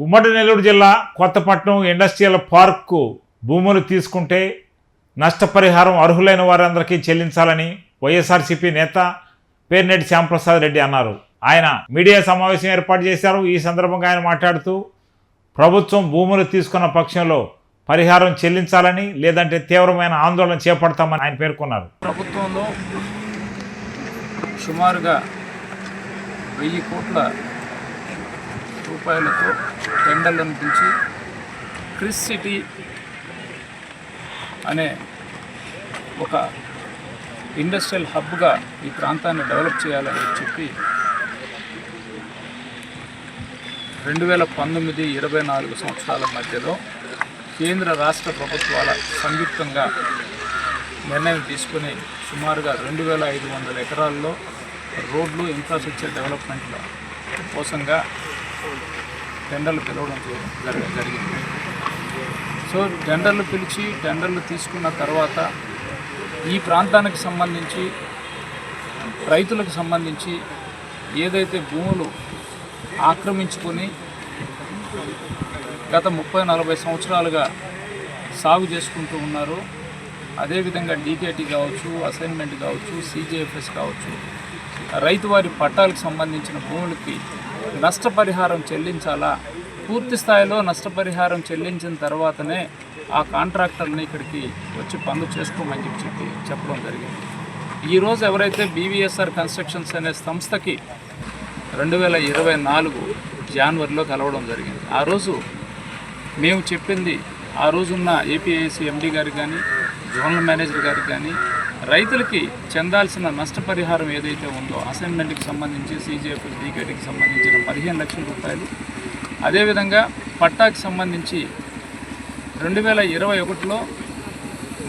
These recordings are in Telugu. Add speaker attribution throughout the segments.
Speaker 1: ఉమ్మడి నెల్లూరు జిల్లా కొత్తపట్నం ఇండస్ట్రియల్ పార్కు భూములు తీసుకుంటే నష్టపరిహారం అర్హులైన వారందరికీ చెల్లించాలని వైఎస్ఆర్సీపీ నేత పేర్నేటి శ్యాంప్రసాద్ రెడ్డి అన్నారు. ఆయన మీడియా సమావేశం ఏర్పాటు చేశారు. ఈ సందర్భంగా ఆయన మాట్లాడుతూ ప్రభుత్వం భూములు తీసుకున్న పక్షంలో పరిహారం చెల్లించాలని, లేదంటే తీవ్రమైన ఆందోళన చేపడతామని ఆయన పేర్కొన్నారు.
Speaker 2: ప్రభుత్వంలో సుమారుగా 1000 కోట్ల రూపాయలతో టెండర్లను పిలిచి క్రిస్ సిటీ అనే ఒక ఇండస్ట్రియల్ హబ్గా ఈ ప్రాంతాన్ని డెవలప్ చేయాలని చెప్పి 2019-24 సంవత్సరాల మధ్యలో కేంద్ర రాష్ట్ర ప్రభుత్వాల సంయుక్తంగా నిర్ణయం తీసుకుని సుమారుగా 2500 ఎకరాల్లో రోడ్లు, ఇన్ఫ్రాస్ట్రక్చర్ డెవలప్మెంట్ల కోసంగా టెండర్లు పిలవడం జరిగింది. సో టెండర్లు పిలిచి టెండర్లు తీసుకున్న తర్వాత ఈ ప్రాంతానికి సంబంధించి రైతులకు సంబంధించి ఏదైతే భూములు ఆక్రమించుకొని గత 30-40 సంవత్సరాలుగా సాగు చేసుకుంటూ ఉన్నారో, అదేవిధంగా డీకేటీ కావచ్చు, అసైన్మెంట్ కావచ్చు, సీజేఎఫ్ఎస్ కావచ్చు, రైతు వారి పట్టాలకు సంబంధించిన భూములకి నష్టపరిహారం చెల్లించాలా, పూర్తి స్థాయిలో నష్టపరిహారం చెల్లించిన తర్వాతనే ఆ కాంట్రాక్టర్ని ఇక్కడికి వచ్చి పనులు చేసుకోమని చెప్పడం జరిగింది. ఈరోజు ఎవరైతే బీవీఎస్ఆర్ కన్స్ట్రక్షన్స్ అనే సంస్థకి 2024 జనవరిలో కలవడం జరిగింది. ఆ రోజు మేము చెప్పింది, ఆ రోజున్న ఏపీఐసి ఎండీ గారికి కానీ, జోనల్ మేనేజర్ గారికి కానీ, రైతులకి చెందాల్సిన నష్టపరిహారం ఏదైతే ఉందో అసైన్మెంట్కి సంబంధించి, సీజీఎఫ్ డీకేటీకి సంబంధించిన 15 లక్షల రూపాయలు, అదేవిధంగా పట్టాకి సంబంధించి 2021లో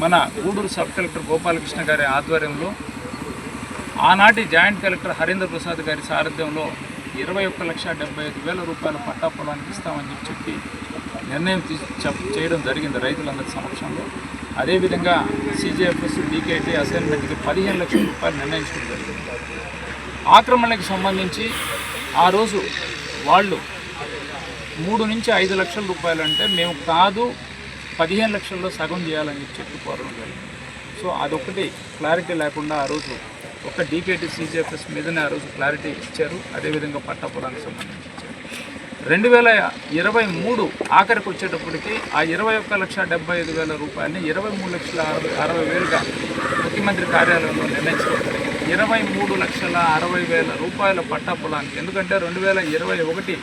Speaker 2: మన గూడూరు సబ్ కలెక్టర్ గోపాలకృష్ణ గారి ఆధ్వర్యంలో ఆనాటి జాయింట్ కలెక్టర్ హరీంద్ర ప్రసాద్ గారి సారథ్యంలో 21,75,000 రూపాయల పట్టా పొలానికి ఇస్తామని చెప్పి నిర్ణయం చేయడం జరిగింది రైతులందరి సమక్షంలో. అదేవిధంగా సీజీఎఫ్ఎస్, డీకేటీ, అసైన్మెంట్కి 15 లక్షల రూపాయలు నిర్ణయించడం జరిగింది. ఆక్రమణకి సంబంధించి ఆ రోజు వాళ్ళు 3 నుంచి 5 లక్షల రూపాయలు అంటే మేము కాదు 15 లక్షల్లో సగం చేయాలని చెప్పి కోరడం జరిగింది. సో అదొకటి క్లారిటీ లేకుండా ఆ రోజు ఒక డీకేటీ, సీజీఎఫ్ఎస్ మీదనే ఆ రోజు క్లారిటీ ఇచ్చారు. అదేవిధంగా పట్టా పొలానికి సంబంధించి ఇచ్చారు. 2023 ఆఖరికి వచ్చేటప్పటికి ఆ 21,75,000 రూపాయలని 23,60,000గా ముఖ్యమంత్రి కార్యాలయంలో నిర్ణయించడం జరిగింది. 23,60,000 రూపాయల పట్టా పొలానికి. ఎందుకంటే 2021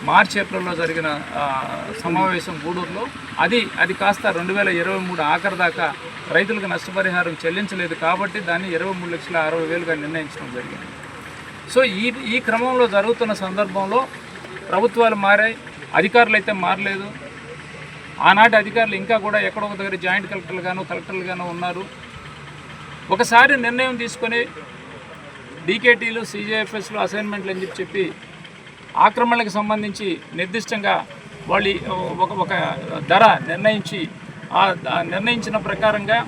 Speaker 2: మార్చి, ఏప్రిల్లో జరిగిన సమావేశం గూడూరులో అది కాస్త 2023 ఆఖరి దాకా రైతులకు నష్టపరిహారం చెల్లించలేదు కాబట్టి దాన్ని 23,60,000గా నిర్ణయించడం జరిగింది. సో ఈ క్రమంలో జరుగుతున్న సందర్భంలో ప్రభుత్వాలు మారాయి, అధికారులు అయితే మారలేదు. ఆనాటి అధికారులు ఇంకా కూడా ఎక్కడొక దగ్గర జాయింట్ కలెక్టర్లుగాను ఉన్నారు. ఒకసారి నిర్ణయం తీసుకొని డీకేటీలు, సీజేఎఫ్ఎస్లు, అసైన్మెంట్లు అని చెప్పి ఆక్రమణలకు సంబంధించి నిర్దిష్టంగా వాళ్ళు ఒక ధర నిర్ణయించి ఆ నిర్ణయించిన ప్రకారంగా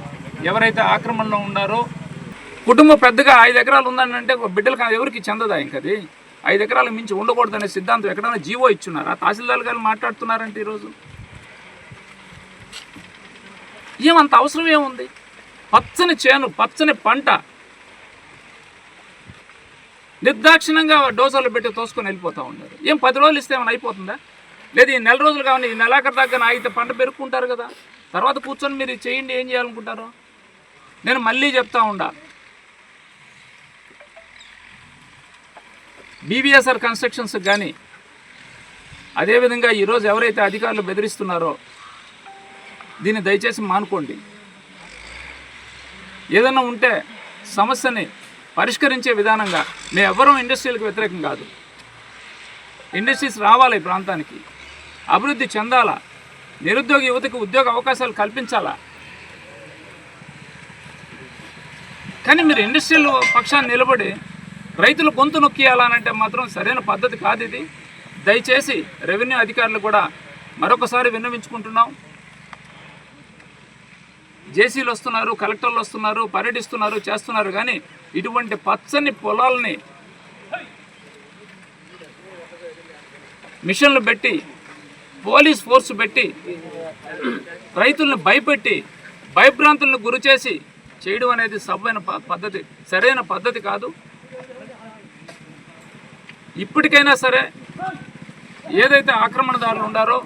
Speaker 2: ఎవరైతే ఆక్రమణలో ఉన్నారో, కుటుంబం పెద్దగా 5 ఎకరాలు ఉందని అంటే బిడ్డలకు ఎవరికి చెందదా? ఇంకది 5 ఎకరాలకు మించి ఉండకూడదనే సిద్ధాంతం ఎక్కడైనా జీవో ఇచ్చున్నారా? తహసీల్దార్ గారు మాట్లాడుతున్నారంటే ఈరోజు ఏమంత అవసరం ఏముంది? పచ్చని చేను, పచ్చని పంట నిర్దాక్షిణంగా డోజర్లు పెట్టి తోసుకొని వెళ్ళిపోతూ ఉన్నారు. ఏం 10 రోజులు ఇస్తే ఏమైనా అయిపోతుందా? లేదు ఈ 4 రోజులు కావాలి, ఈ నెలాఖరు దాకా ఆగితే పంట పెరుక్కుంటారు కదా, తర్వాత కూర్చొని మీరు చేయండి, ఏం చేయాలనుకుంటారో. నేను మళ్ళీ చెప్తా ఉండా, బీవీఎస్ఆర్ కన్స్ట్రక్షన్స్ కానీ, అదేవిధంగా ఈరోజు ఎవరైతే అధికారులు బెదిరిస్తున్నారో దీన్ని దయచేసి మానుకోండి. ఏదన్నా ఉంటే సమస్యని పరిష్కరించే విధానంగా, మేము ఎవ్వరూ ఇండస్ట్రీలకు వ్యతిరేకం కాదు. ఇండస్ట్రీస్ రావాలి, ఈ ప్రాంతానికి అభివృద్ధి చెందాలా, నిరుద్యోగ యువతకు ఉద్యోగ అవకాశాలు కల్పించాలా. కానీ మీరు ఇండస్ట్రియల్ పక్షాన్ని నిలబడి రైతులు గొంతు నొక్కియాలనంటే మాత్రం సరైన పద్ధతి కాదు ఇది. దయచేసి రెవెన్యూ అధికారులు కూడా మరొకసారి విన్నవించుకుంటున్నాం. జేసీలు వస్తున్నారు, కలెక్టర్లు వస్తున్నారు, పర్యటిస్తున్నారు, చేస్తున్నారు, కానీ ఇటువంటి పచ్చని పొలాలని మిషన్లు పెట్టి పోలీస్ ఫోర్స్ పెట్టి రైతులను భయపెట్టి భయభ్రాంతులను గురి చేసి చేయడం అనేది పద్ధతి సరైన పద్ధతి కాదు. ఇప్పటికైనా సరే ఏదైతే ఆక్రమణదారులు ఉన్నారో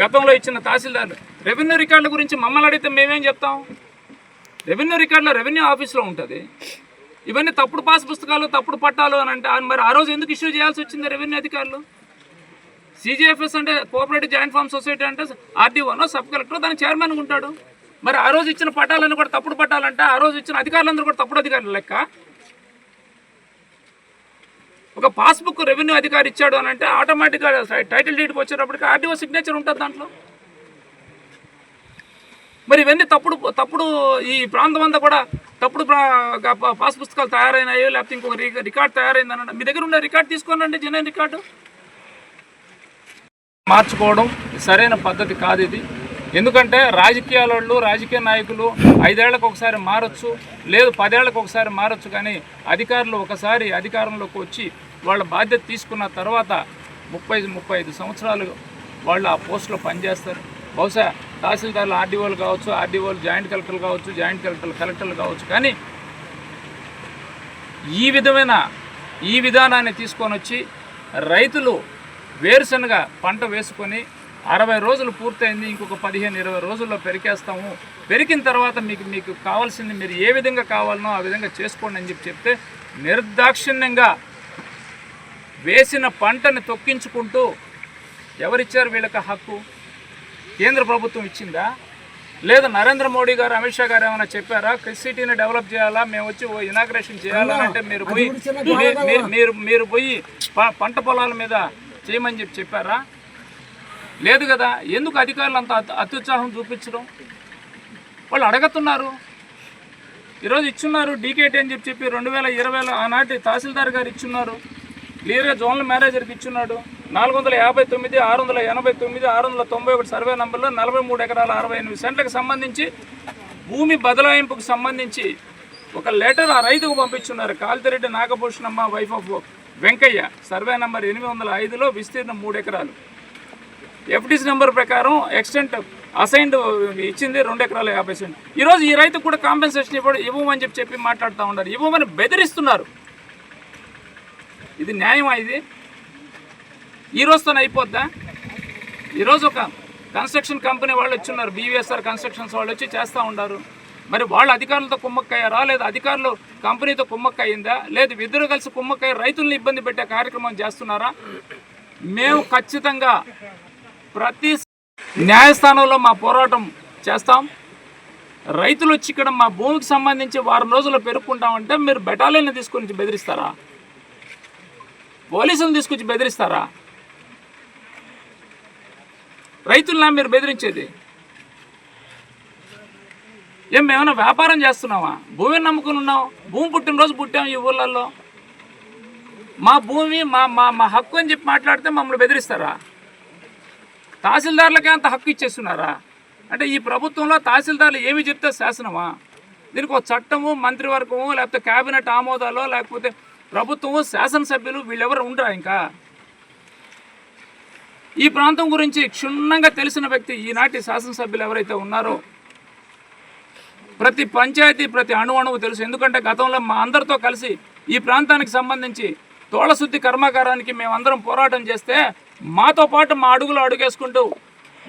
Speaker 2: గతంలో ఇచ్చిన తహసీల్దార్లు రెవెన్యూ రికార్డుల గురించి మమ్మల్ని అడిగితే మేమేం చెప్తాం? రెవెన్యూ రికార్డులో రెవెన్యూ ఆఫీస్లో ఉంటుంది. ఇవన్నీ తప్పుడు పాస్ పుస్తకాలు తప్పుడు పట్టాలు అని అంటే మరి ఆ రోజు ఎందుకు ఇష్యూ చేయాల్సి వచ్చింది రెవెన్యూ అధికారులు? CGFS అంటే కోఆపరేటివ్ జాయింట్ ఫార్మ్ సొసైటీ అంటే RDOనో సబ్ కలెక్టర్ దాని చైర్మన్ ఉంటాడు. మరి ఆ రోజు ఇచ్చిన పట్టాలన్నీ కూడా తప్పుడు పట్టాలంటే ఆ రోజు ఇచ్చిన అధికారులందరూ కూడా తప్పుడు అధికారులు లెక్క. ఒక పాస్బుక్ రెవెన్యూ అధికారి ఇచ్చాడు అని అంటే ఆటోమేటిక్గా టైటిల్ డీడ్కి వచ్చేటప్పటికి RDO సిగ్నేచర్ ఉంటుంది దాంట్లో. మరి ఇవన్నీ తప్పుడు ఈ ప్రాంతం అంతా కూడా తప్పుడు పాస్ పుస్తకాలు తయారైనాయో లేకపోతే ఇంకొక రికార్డు తయారైందన్న మీ దగ్గర ఉండే రికార్డు తీసుకోనండి, జెన్యున్ రికార్డు మార్చుకోవడం సరైన పద్ధతి కాదు ఇది. ఎందుకంటే రాజకీయాల వాళ్ళు రాజకీయ నాయకులు 5 ఏళ్లకు ఒకసారి మారచ్చు, లేదు 10 ఏళ్లకు ఒకసారి మారచ్చు. కానీ అధికారులు ఒకసారి అధికారంలోకి వచ్చి వాళ్ళ బాధ్యత తీసుకున్న తర్వాత 30-35 సంవత్సరాలు వాళ్ళు ఆ పోస్టులో పనిచేస్తారు. బహుశా తహసీల్దార్లు RDOలు కావచ్చు, RDOలు జాయింట్ కలెక్టర్లు కావచ్చు, జాయింట్ కలెక్టర్లు కావచ్చు. కానీ ఈ విధానాన్ని తీసుకొని వచ్చి రైతులు వేరుశనగ పంట వేసుకొని 60 రోజులు పూర్తయింది, ఇంకొక 15-20 రోజుల్లో పెరికేస్తాము, పెరికిన తర్వాత మీకు కావాల్సింది మీరు ఏ విధంగా కావాలనో ఆ విధంగా చేసుకోండి అని చెప్తే నిర్దాక్షిణ్యంగా వేసిన పంటని తొక్కించుకుంటూ ఎవరిచ్చారు వీళ్ళకి హక్కు? కేంద్ర ప్రభుత్వం ఇచ్చిందా? లేదా నరేంద్ర మోడీ గారు అమిత్ షా గారు ఏమైనా చెప్పారా సిటీని డెవలప్ చేయాలా, మేము వచ్చి ఇనాగ్రేషన్ చేయాలని అంటే మీరు పోయి పంట పొలాల మీద చేయమని చెప్పారా? లేదు కదా. ఎందుకు అధికారులు అంత అత్యుత్సాహం చూపించడం? వాళ్ళు అడగతున్నారు. ఈరోజు ఇచ్చున్నారు DKT అని చెప్పి 2020 ఆనాటి తహసీల్దార్ గారు ఇచ్చున్నారు. క్లియర్గా జోనల్ మేనేజర్కి ఇచ్చున్నాడు. 459, 689, 691 సర్వే నంబర్లో 43 ఎకరాల 68 సెంట్లకు సంబంధించి భూమి బదలాయింపుకు సంబంధించి ఒక లెటర్ ఆ రైతుకు పంపించున్నారు. Kaltireddy Nagabhushanamma wife of Venkaiah, survey number 805లో విస్తీర్ణం 3 ఎకరాలు. FDC నెంబర్ ప్రకారం ఎక్స్టెంట్ అసైన్డ్ ఇచ్చింది 2 ఎకరాల 50 సెంట్. ఈరోజు ఈ రైతుకు కూడా కాంపెన్సేషన్ ఇవ్వమని చెప్పి మాట్లాడుతూ ఉన్నారు. ఇవ్వమని బెదిరిస్తున్నారు. ఇది న్యాయమా? ఇది ఈ రోజుతోనే అయిపోద్దా? ఈరోజు ఒక కన్స్ట్రక్షన్ కంపెనీ వాళ్ళు వచ్చున్నారు, BVSR కన్స్ట్రక్షన్స్ వాళ్ళు వచ్చి చేస్తూ ఉన్నారు. మరి వాళ్ళు అధికారులతో కుమ్మక్కయ్యారా, లేదా అధికారులు కంపెనీతో కుమ్మక్కయ్యిందా, లేదు ఇద్దరు కలిసి కుమ్మక్కయ్య రైతుల్ని ఇబ్బంది పెట్టే కార్యక్రమం చేస్తున్నారా? మేము ఖచ్చితంగా ప్రతి న్యాయస్థానంలో మా పోరాటం చేస్తాం. రైతులు వచ్చి ఇక్కడ మా భూమికి సంబంధించి వారం రోజుల్లో పెరుక్కుంటామంటే మీరు బెటాలియన్లు తీసుకొని బెదిరిస్తారా? పోలీసులను తీసుకొచ్చి బెదిరిస్తారా? రైతులనా మీరు బెదిరించేది? మేమేమైనా వ్యాపారం చేస్తున్నావా? భూమిని నమ్ముకుని ఉన్నాం, భూమి పుట్టినరోజు పుట్టాం ఈ ఊళ్ళల్లో. మా భూమి మా హక్కు అని చెప్పి మాట్లాడితే మమ్మల్ని బెదిరిస్తారా? తహసీల్దార్లకే అంత హక్కు ఇచ్చేస్తున్నారా? అంటే ఈ ప్రభుత్వంలో తహసీల్దార్లు ఏమి చెప్తే శాసనమా? దీనికి ఒక చట్టము, మంత్రివర్గము, లేకపోతే కేబినెట్ ఆమోదాలో, లేకపోతే ప్రభుత్వము, శాసనసభ్యులు వీళ్ళెవరు ఉండరా? ఇంకా ఈ ప్రాంతం గురించి క్షుణ్ణంగా తెలిసిన వ్యక్తి ఈనాటి శాసనసభ్యులు ఎవరైతే ఉన్నారో ప్రతి పంచాయతీ ప్రతి అణువు తెలుసు. ఎందుకంటే గతంలో మా అందరితో కలిసి ఈ ప్రాంతానికి సంబంధించి తోళశుద్ధి కర్మాగారానికి మేమందరం పోరాటం చేస్తే మాతో పాటు మా అడుగులో అడుగేసుకుంటూ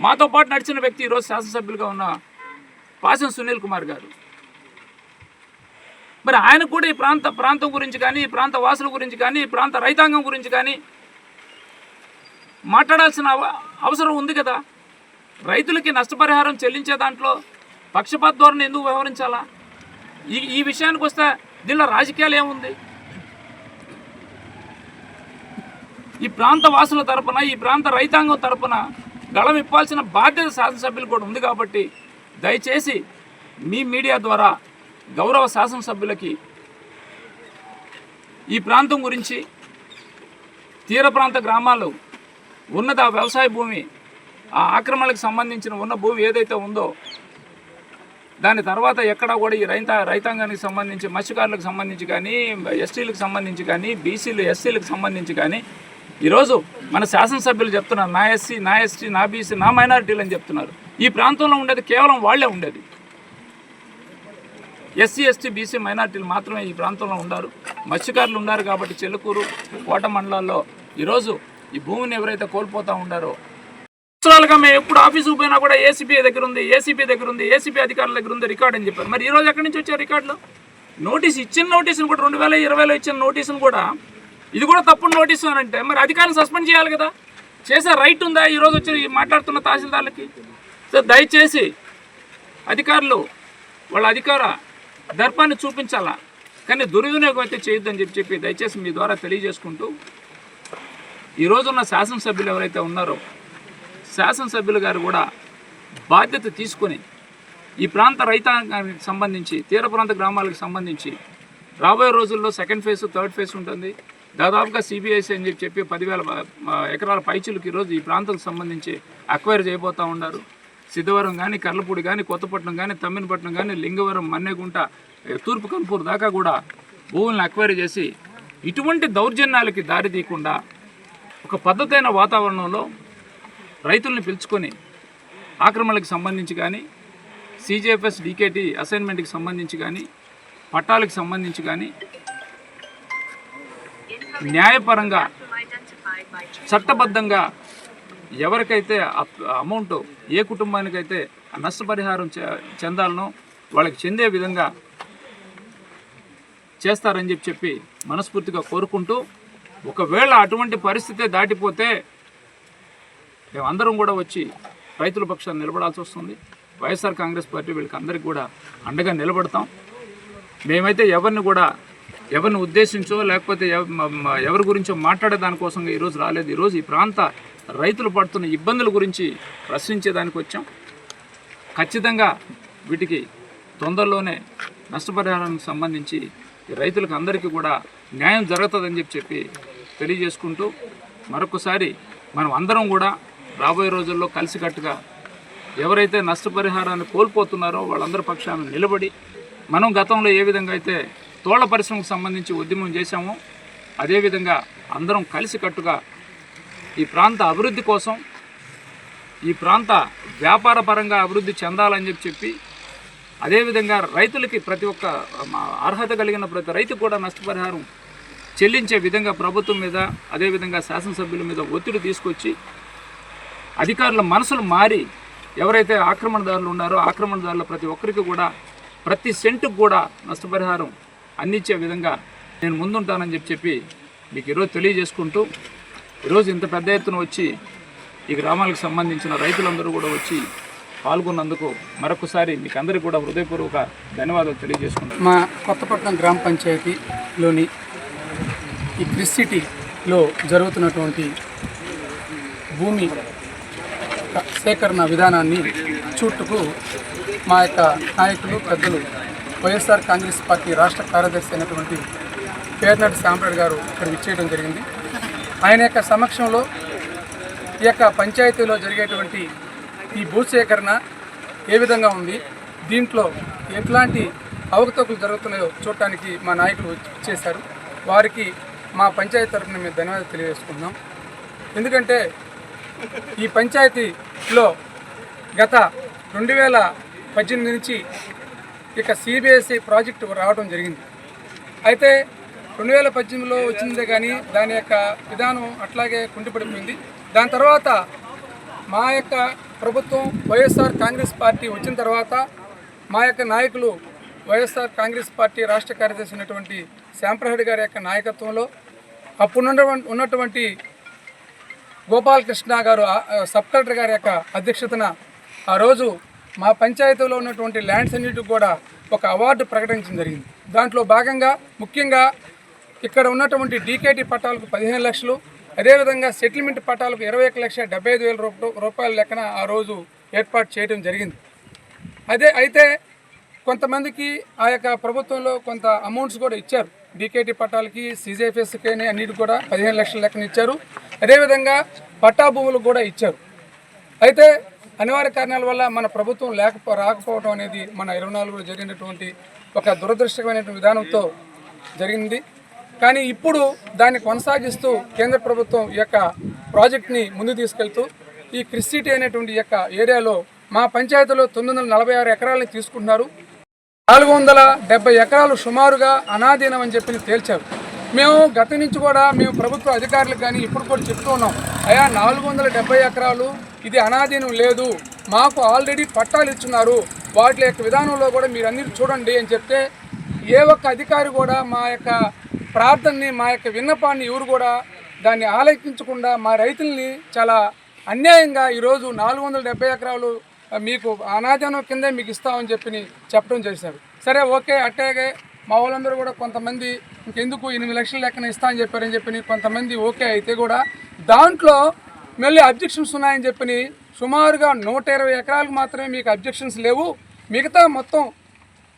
Speaker 2: మాతో పాటు నడిచిన వ్యక్తి ఈరోజు శాసనసభ్యులుగా ఉన్న పాసం సునీల్ కుమార్ గారు. మరి ఆయన కూడా ఈ ప్రాంతం గురించి కానీ, ఈ ప్రాంత వాసుల గురించి కానీ, ఈ ప్రాంత రైతాంగం గురించి కానీ మాట్లాడాల్సిన అవసరం ఉంది కదా. రైతులకి నష్టపరిహారం చెల్లించే దాంట్లో పక్షపాత ధోరణి ఎందుకు వ్యవహరించాలా? ఈ విషయానికి వస్తే దీనిలో రాజకీయాలు ఏముంది? ఈ ప్రాంత వాసుల తరపున, ఈ ప్రాంత రైతాంగం తరపున గళం ఇప్పాల్సిన బాధ్యత శాసనసభ్యులు కూడా ఉంది. కాబట్టి దయచేసి మీ మీడియా ద్వారా గౌరవ శాసనసభ్యులకి ఈ ప్రాంతం గురించి, తీర ప్రాంత గ్రామాలు ఉన్నది ఆ వ్యవసాయ భూమి, ఆ ఆక్రమణలకు సంబంధించిన ఉన్న భూమి ఏదైతే ఉందో దాని తర్వాత ఎక్కడా కూడా ఈ రైతాంగానికి సంబంధించి, మత్స్యకారులకు సంబంధించి కానీ, ఎస్టీలకు సంబంధించి కానీ, బీసీలు ఎస్సీలకు సంబంధించి కానీ ఈరోజు మన శాసనసభ్యులు చెప్తున్నారు నా ఎస్సీ నా ఎస్టీ నా బీసీ నా మైనారిటీలు అని చెప్తున్నారు. ఈ ప్రాంతంలో ఉండేది కేవలం వాళ్లే ఉండేది. ఎస్సీ ఎస్టీ బీసీ మైనారిటీలు మాత్రమే ఈ ప్రాంతంలో ఉన్నారు. మత్స్యకారులు ఉన్నారు కాబట్టి చెల్లకూరు కోట మండలాల్లో ఈరోజు ఈ భూమిని ఎవరైతే కోల్పోతూ ఉండారో సంవత్సరాలుగా మేము ఎప్పుడు ఆఫీసుకు పోయినా కూడా ఏసీబీ దగ్గర ఉంది, ఏసీబీ దగ్గర ఉంది, ఏసీబీ అధికారుల దగ్గర ఉంది రికార్డు అని చెప్పారు. మరి ఈరోజు ఎక్కడి నుంచి వచ్చారు రికార్డులు? నోటీస్ ఇచ్చిన నోటీసును కూడా 2020లో ఇచ్చిన నోటీసును కూడా ఇది కూడా తప్పుడు నోటీసు అని అంటే మరి అధికారులను సస్పెండ్ చేయాలి కదా. చేసే రైట్ ఉందా ఈరోజు వచ్చి మాట్లాడుతున్న తహసీల్దార్లకి? సో దయచేసి అధికారులు వాళ్ళ అధికార దర్పాన్ని చూపించాలా, కానీ దుర్వినియోగం అయితే చేయొద్దని చెప్పి దయచేసి మీ ద్వారా తెలియజేసుకుంటూ ఈరోజున్న శాసనసభ్యులు ఎవరైతే ఉన్నారో శాసనసభ్యులు గారు కూడా బాధ్యత తీసుకొని ఈ ప్రాంత రైతాంగానికి సంబంధించి తీర ప్రాంత గ్రామాలకు సంబంధించి రాబోయే రోజుల్లో సెకండ్ ఫేజ్ థర్డ్ ఫేజ్ ఉంటుంది. దాదాపుగా సిబిఐసి అని చెప్పి 10,000 ఎకరాల పైచులకు ఈరోజు ఈ ప్రాంతానికి సంబంధించి అక్వైర్ చేయబోతూ ఉన్నారు. సిద్ధవరం కానీ, కర్లపూడి కానీ, కొత్తపట్నం కానీ, తమ్మినపట్నం కానీ, లింగవరం, మన్నెగుంట, తూర్పు కంపూర్ దాకా కూడా భూములను అక్వైర్ చేసి ఇటువంటి దౌర్జన్యాలకి దారి తీయకుండా ఒక పద్ధతైన వాతావరణంలో రైతుల్ని పిలుచుకొని ఆక్రమణలకు సంబంధించి కానీ, సిజిఎఫ్ఎస్ డీకేటీ అసైన్మెంట్కి సంబంధించి కానీ, పట్టాలకు సంబంధించి కానీ న్యాయపరంగా చట్టబద్ధంగా ఎవరికైతే అమౌంట్ ఏ కుటుంబానికైతే నష్టపరిహారం చెందాలనో వాళ్ళకి చెందే విధంగా చేస్తారని చెప్పి మనస్ఫూర్తిగా కోరుకుంటూ, ఒకవేళ అటువంటి పరిస్థితే దాటిపోతే మేమందరం కూడా వచ్చి రైతుల పక్షాన్ని నిలబడాల్సి వస్తుంది. వైఎస్ఆర్ కాంగ్రెస్ పార్టీ వీళ్ళకి అందరికీ కూడా అండగా నిలబడతాం. మేమైతే ఎవరిని ఉద్దేశించో లేకపోతే ఎవరి గురించో మాట్లాడే దానికోసం ఈరోజు రాలేదు. ఈరోజు ఈ ప్రాంత రైతులు పడుతున్న ఇబ్బందుల గురించి ప్రశ్నించేదానికి వచ్చాం. ఖచ్చితంగా వీటికి తొందరలోనే నష్టపరిహారానికి సంబంధించి ఈ రైతులకు అందరికీ కూడా న్యాయం జరుగుతుందని చెప్పి తెలియజేసుకుంటూ మరొకసారి మనం అందరం కూడా రాబోయే రోజుల్లో కలిసికట్టుగా ఎవరైతే నష్టపరిహారాన్ని కోల్పోతున్నారో వాళ్ళందరి పక్షాన నిలబడి మనం గతంలో ఏ విధంగా అయితే తోళ్ల పరిశ్రమకు సంబంధించి ఉద్యమం చేశామో అదేవిధంగా అందరం కలిసికట్టుగా ఈ ప్రాంత అభివృద్ధి కోసం, ఈ ప్రాంత వ్యాపార పరంగా అభివృద్ధి చెందాలని చెప్పి అదేవిధంగా రైతులకి ప్రతి ఒక్క అర్హత కలిగిన ప్రతి రైతుకు కూడా నష్టపరిహారం చెల్లించే విధంగా ప్రభుత్వం మీద అదేవిధంగా శాసనసభ్యుల మీద ఒత్తిడి తీసుకొచ్చి అధికారుల మనసులు మారి ఎవరైతే ఆక్రమణదారులు ఉన్నారో ఆక్రమణదారుల ప్రతి ఒక్కరికి కూడా ప్రతి సెంటుకు కూడా నష్టపరిహారం అందించే విధంగా నేను ముందుంటానని చెప్పి మీకు ఈరోజు తెలియజేసుకుంటూ, ఈరోజు ఇంత పెద్ద ఎత్తున వచ్చి ఈ గ్రామాలకు సంబంధించిన రైతులందరూ కూడా వచ్చి పాల్గొన్నందుకు మరొకసారి మీకు అందరికీ కూడా హృదయపూర్వక ధన్యవాదాలు తెలియజేసుకుంటాను.
Speaker 3: మా కొత్తపట్నం గ్రామ పంచాయతీలోని ఈ క్రిస్ సిటీలో జరుగుతున్నటువంటి భూమి సేకరణ విధానాన్ని చూట్టుకు మా యొక్క నాయకులు పెద్దలు వైఎస్ఆర్ కాంగ్రెస్ పార్టీ రాష్ట్ర కార్యదర్శి అయినటువంటి పేర్నటి శ్యాంప్రసాద్ గారు ఇక్కడ విచ్చేయడం జరిగింది. ఆయన యొక్క సమక్షంలో ఈ యొక్క పంచాయతీలో జరిగేటువంటి ఈ భూసేకరణ ఏ విధంగా ఉంది, దీంట్లో ఎట్లాంటి అవకతవకలు జరుగుతున్నాయో చూడటానికి మా నాయకులు చేశారు. వారికి మా పంచాయతీ తరఫున మేము ధన్యవాదాలు తెలియజేసుకుంటున్నాం. ఎందుకంటే ఈ పంచాయతీలో గత 2018 నుంచి ఇక సిబిఎస్ఈ ప్రాజెక్టు రావడం జరిగింది. అయితే 2018లో వచ్చిందే కానీ దాని యొక్క విధానం అట్లాగే కుంటిపడిపోయింది. దాని తర్వాత మా యొక్క ప్రభుత్వం వైఎస్ఆర్ కాంగ్రెస్ పార్టీ వచ్చిన తర్వాత మా యొక్క నాయకులు వైఎస్ఆర్ కాంగ్రెస్ పార్టీ రాష్ట్ర కార్యదర్శి అయినటువంటి శ్యాంప్రసాద్ గారి యొక్క నాయకత్వంలో అప్పుడు ఉన్నటువంటి గోపాలకృష్ణ గారు సబ్ కలెక్టర్ గారి యొక్క అధ్యక్షతన ఆ రోజు మా పంచాయతీలో ఉన్నటువంటి ల్యాండ్స్ అన్నిటికి కూడా ఒక అవార్డు ప్రకటించడం జరిగింది. దాంట్లో భాగంగా ముఖ్యంగా ఇక్కడ ఉన్నటువంటి డీకేటీ పట్టాలకు 15 లక్షలు, అదేవిధంగా సెటిల్మెంట్ పట్టాలకు 21,75,000 రూపాయల లెక్కన ఆ రోజు ఏర్పాటు చేయడం జరిగింది. అయితే కొంతమందికి ఆ యొక్క ప్రభుత్వంలో కొంత అమౌంట్స్ కూడా ఇచ్చారు. డీకేటీ పట్టాలకి సిజిఎఫ్ఎస్కి అన్నిటికి కూడా 15 లక్షల లెక్కన ఇచ్చారు. అదేవిధంగా పట్టా భూములకు కూడా ఇచ్చారు. అయితే అనివార్య కారణాల వల్ల మన ప్రభుత్వం రాకపోవడం అనేది మన 24లో జరిగినటువంటి ఒక దురదృష్టకరమైన విధానంతో జరిగింది. కానీ ఇప్పుడు దాన్ని కొనసాగిస్తూ కేంద్ర ప్రభుత్వం ఈ యొక్క ప్రాజెక్ట్ని ముందుకు తీసుకెళ్తూ ఈ క్రిస్ సిటీ అనేటువంటి ఈ యొక్క ఏరియాలో మా పంచాయతీలో 946 ఎకరాలని తీసుకుంటున్నారు. 470 ఎకరాలు సుమారుగా అనాధీనం అని చెప్పి తేల్చారు. మేము గత నుంచి కూడా మేము ప్రభుత్వ అధికారులకు కానీ ఇప్పుడు కూడా చెప్తూ ఉన్నాం, అయ్యా 470 ఎకరాలు ఇది అనాధీనం లేదు, మాకు ఆల్రెడీ పట్టాలు ఇచ్చున్నారు, వాటి యొక్క విధానంలో కూడా మీరు అన్ని చూడండి అని చెప్తే ఏ ఒక్క అధికారి కూడా మా యొక్క ప్రార్థనని మా యొక్క విన్నపాన్ని ఎవరు కూడా దాన్ని ఆలకించకుండా మా రైతుల్ని చాలా అన్యాయంగా ఈరోజు 470 ఎకరాలు మీకు అనాధీనం కిందే మీకు ఇస్తామని చెప్పడం చేశారు. సరే ఓకే, అట్టాగే మా వాళ్ళందరూ కూడా కొంతమంది ఇంకెందుకు 8 లక్షల లెక్కన ఇస్తామని చెప్పారని కొంతమంది ఓకే అయితే కూడా దాంట్లో మళ్ళీ అబ్జెక్షన్స్ ఉన్నాయని సుమారుగా 120 ఎకరాలకు మాత్రమే మీకు అబ్జెక్షన్స్ లేవు, మిగతా మొత్తం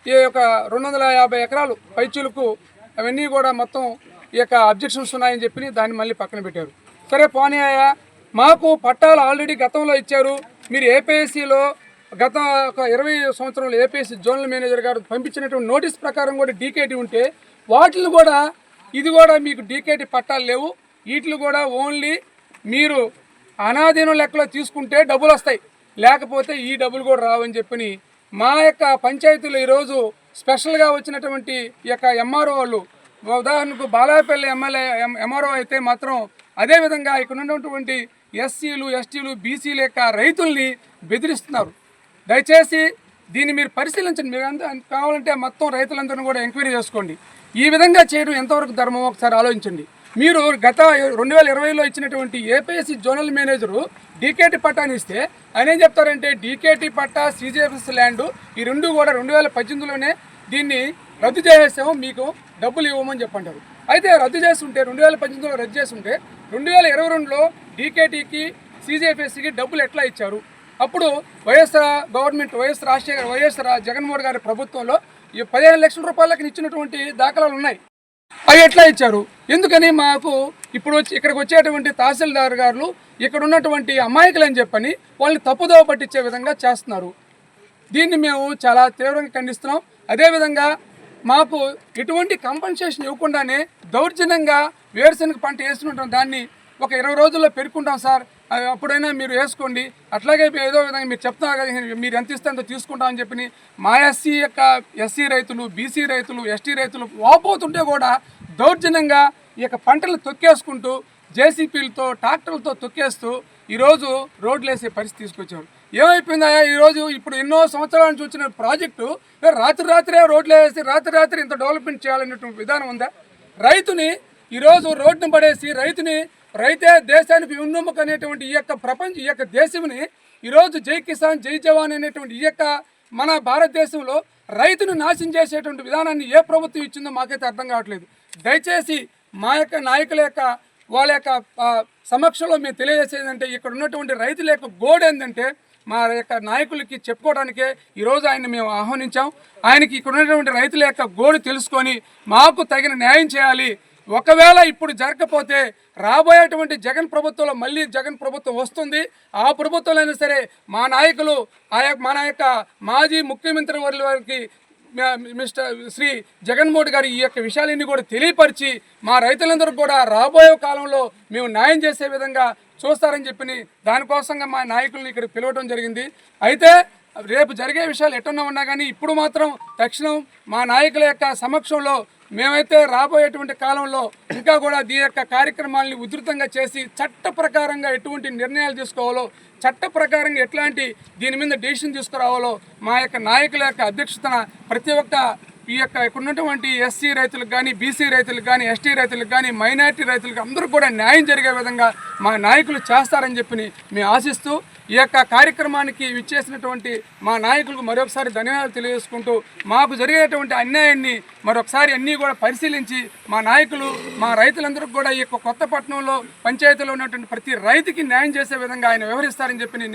Speaker 3: ఈ యొక్క 250 ఎకరాలు పైచులకు అవన్నీ కూడా మొత్తం ఈ యొక్క అబ్జెక్షన్స్ ఉన్నాయని దాన్ని మళ్ళీ పక్కన పెట్టారు. సరే పోనీ అయ్యా, మాకు పట్టాలు ఆల్రెడీ గతంలో ఇచ్చారు, మీరు ఏపీఎస్సీలో గత ఒక 20 సంవత్సరంలో ఏపీఎస్సీ జోనల్ మేనేజర్ గారు పంపించినటువంటి నోటీస్ ప్రకారం కూడా డీకేటీ ఉంటే వాటిని కూడా ఇది కూడా మీకు డీకేటీ పట్టాలు లేవు, వీటిని కూడా ఓన్లీ మీరు అనాధీనం లెక్కలో తీసుకుంటే డబ్బులు వస్తాయి, లేకపోతే ఈ డబ్బులు కూడా రావని మా యొక్క పంచాయతీలో ఈరోజు స్పెషల్గా వచ్చినటువంటి ఈ యొక్క ఎంఆర్ఓ వాళ్ళు, ఉదాహరణకు బాలాపల్లి ఎంఆర్ఓ అయితే మాత్రం అదేవిధంగా ఇక్కడ ఉన్నటువంటి ఎస్సీలు ఎస్టీలు బీసీల యొక్క రైతుల్ని బెదిరిస్తున్నారు. దయచేసి దీన్ని మీరు పరిశీలించండి, మీరు కావాలంటే మొత్తం రైతులందరినీ కూడా ఎంక్వైరీ చేసుకోండి. ఈ విధంగా చేయడం ఎంతవరకు ధర్మం ఒకసారి ఆలోచించండి. మీరు గత 2020లో ఇచ్చినటువంటి ఏపీఎస్సీ జోనల్ మేనేజరు డీకేటీ పట్టాని ఇస్తే ఆయన ఏం చెప్తారంటే డీకేటీ పట్టా సీజీఎఫ్ఎస్ ల్యాండ్ ఈ రెండు కూడా 2018లోనే దీన్ని రద్దు చేసేసాము, మీకు డబ్బులు ఇవ్వమని చెప్పంటారు. అయితే రద్దు చేస్తుంటే 2018లో రద్దు చేస్తుంటే 2022లో డీకేటీకి సీజీఎఫ్ఎస్కి డబ్బులు ఎట్లా ఇచ్చారు? అప్పుడు వైఎస్ఆర్ గవర్నమెంట్ వైఎస్ జగన్మోహన్ గారి ప్రభుత్వంలో ఈ 15 లక్షల రూపాయలకి ఇచ్చినటువంటి దాఖలాలు ఉన్నాయి. అవి ఎట్లా ఇచ్చారు? ఎందుకని మాకు ఇప్పుడు ఇక్కడికి వచ్చేటువంటి తహసీల్దార్ గారు ఇక్కడ ఉన్నటువంటి అమాయకులు అని వాళ్ళని తప్పుదోవ పట్టించే విధంగా చేస్తున్నారు. దీన్ని మేము చాలా తీవ్రంగా ఖండిస్తున్నాం. అదేవిధంగా మాకు ఎటువంటి కంపెన్సేషన్ ఇవ్వకుండానే దౌర్జన్యంగా వేరుశనగ పంట వేసుకుంటాం, దాన్ని ఒక 20 రోజుల్లో పెరుక్కుంటాం సార్, అప్పుడైనా మీరు వేసుకోండి, అట్లాగే ఏదో విధంగా మీరు చెప్తున్నారు కదా మీరు ఎంత ఇస్తే అంత తీసుకుంటామని మా ఎస్సీ రైతులు, బీసీ రైతులు, ఎస్టీ రైతులు వాపోతుంటే కూడా దౌర్జన్యంగా ఈ యొక్క పంటలు తొక్కేసుకుంటూ జేసీపీలతో ట్రాక్టర్లతో తొక్కేస్తూ ఈరోజు రోడ్లు వేసే పరిస్థితి తీసుకొచ్చారు. ఏమైపోయిందా ఈరోజు? ఇప్పుడు ఎన్నో సంవత్సరాల నుంచి వచ్చిన ప్రాజెక్టు రాత్రే రోడ్లు వేసి రాత్రి ఇంత డెవలప్మెంట్ చేయాలనేటువంటి విధానం ఉందా? రైతుని ఈరోజు రోడ్డును పడేసి రైతే దేశానికి వెన్నెముక అనేటువంటి ఈ యొక్క దేశంని ఈరోజు జై కిసాన్ జై జవాన్ అనేటువంటి ఈ యొక్క మన భారతదేశంలో రైతును నాశనం చేసేటువంటి విధానాన్ని ఏ ప్రభుత్వం ఇచ్చిందో మాకైతే అర్థం కావట్లేదు. దయచేసి మా యొక్క నాయకుల యొక్క వాళ్ళ యొక్క సమక్షంలో మేము తెలియజేసేదంటే ఇక్కడ ఉన్నటువంటి రైతుల యొక్క గోడు ఏంటంటే మా యొక్క నాయకులకి చెప్పుకోవడానికే ఈరోజు ఆయన మేము ఆహ్వానించాం. ఆయనకి ఇక్కడ ఉన్నటువంటి రైతుల యొక్క గోడు తెలుసుకొని మాకు తగిన న్యాయం చేయాలి. ఒకవేళ ఇప్పుడు జరగకపోతే రాబోయేటువంటి జగన్ ప్రభుత్వంలో మళ్ళీ జగన్ ప్రభుత్వం వస్తుంది. ఆ ప్రభుత్వంలో అయినా సరే మా నాయకులు మన యొక్క మాజీ ముఖ్యమంత్రి వారికి శ్రీ జగన్మోహన్ గారు ఈ యొక్క విషయాలన్నీ కూడా తెలియపరిచి మా రైతులందరూ కూడా రాబోయే కాలంలో మేము న్యాయం చేసే విధంగా చూస్తారని దానికోసంగా మా నాయకుల్ని ఇక్కడ పిలవడం జరిగింది. అయితే రేపు జరిగే విషయాలు ఎట్టున్నా ఉన్నా కానీ ఇప్పుడు మాత్రం తక్షణం మా నాయకుల యొక్క సమక్షంలో మేమైతే రాబోయేటువంటి కాలంలో ఇంకా కూడా ఈ యొక్క కార్యక్రమాలని ఉధృతంగా చేసి చట్ట ప్రకారంగా ఎటువంటి నిర్ణయాలు తీసుకోవాలో, చట్ట ప్రకారంగా ఎట్లాంటి దీని మీద డెసిషన్ తీసుకురావాలో మా యొక్క నాయకుల యొక్క అధ్యక్షతన ప్రతి ఒక్క ఈ యొక్క ఇక్కడ ఉన్నటువంటి ఎస్సీ రైతులకు కానీ, బీసీ రైతులకు కానీ, ఎస్టీ రైతులకు కానీ, మైనారిటీ రైతులకు అందరూ కూడా న్యాయం జరిగే విధంగా మా నాయకులు చేస్తారని మేము ఆశిస్తూ ఈ యొక్క కార్యక్రమానికి విచ్చేసినటువంటి మా నాయకులకు మరొకసారి ధన్యవాదాలు తెలియజేసుకుంటూ మాకు జరిగేటువంటి అన్యాయాన్ని మరొకసారి అన్నీ కూడా పరిశీలించి మా నాయకులు మా రైతులందరికీ కూడా ఈ యొక్క కొత్తపట్నంలో పంచాయతీలో ఉన్నటువంటి ప్రతి రైతుకి న్యాయం చేసే విధంగా ఆయన వ్యవహరిస్తారని